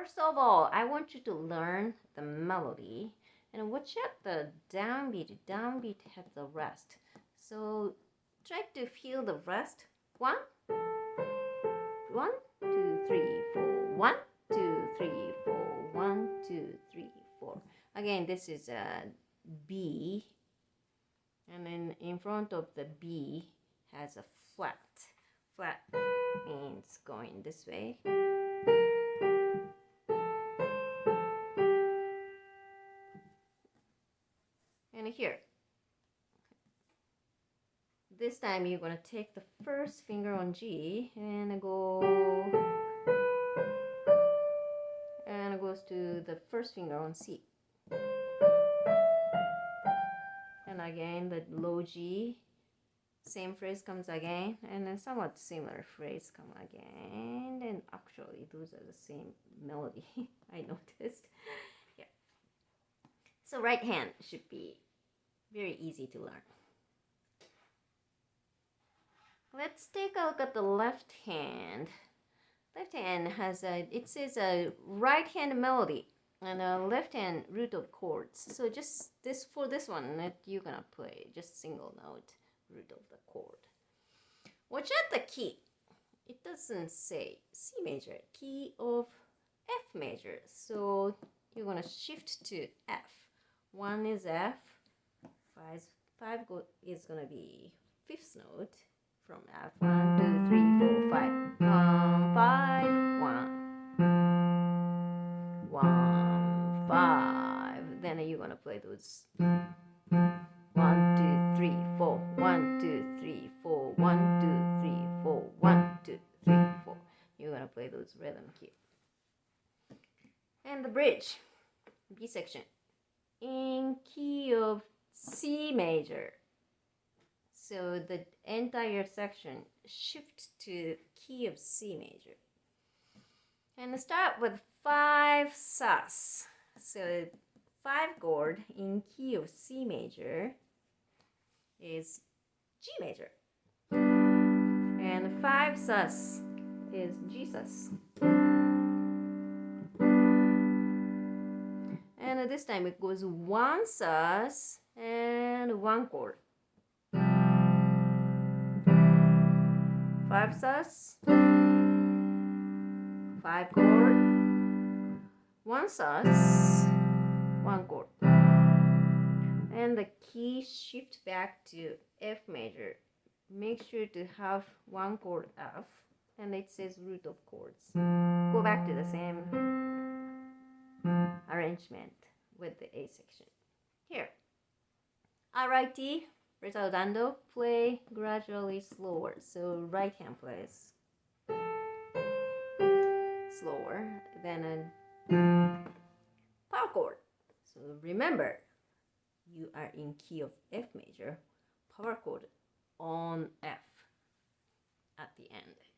First of all, I want you to learn the melody and watch out the downbeat. Downbeat has the rest. So try to feel the rest. 1, 1, 2, 3, 4. 1, 2, 3, 4. 1, 2, 3, 4. Again, this is a B. And then in front of the B has a flat. Flat means going this way. And here. This time you're going to take the first finger on G and go, and it goes to the first finger on C. And again the low G, same phrase comes again, and then somewhat similar phrase come again, and actually those are the same melody. I noticed. Yeah. So right hand should be very easy to learn. Let's take a look at the left hand. Left hand has it says a right hand melody and a left hand root of chords. So just this, for this one that you're gonna play just single note root of the chord. Watch out the key. It doesn't say C major, key of F major. So you're gonna shift to F. 1 is F, 5 is gonna be fifth note. From F, 1, 2, 3, 4, 5. 5, 1, 5. Then you're gonna play those 1, 2, 3, 4. 1, 2, 3, 4. 1, 2, 3, 4. 1, 2, 3, 4. You're gonna play those rhythm key. And the bridge, B section, in key of C major. So the entire section shift to key of C major. And start with 5 sus. So 5 chord in key of C major is G major. And 5 sus is G sus. And this time it goes 1 sus and 1 chord. 5 sus, 5 chord, 1 sus, 1 chord. And the key shift back to F major. Make sure to have 1 chord F, and it says root of chords. Go back to the same arrangement with the A section. Here, RIT, retardando, play gradually slower. So right hand plays slower than a power chord. So remember, you are in key of F major, power chord on F at the end.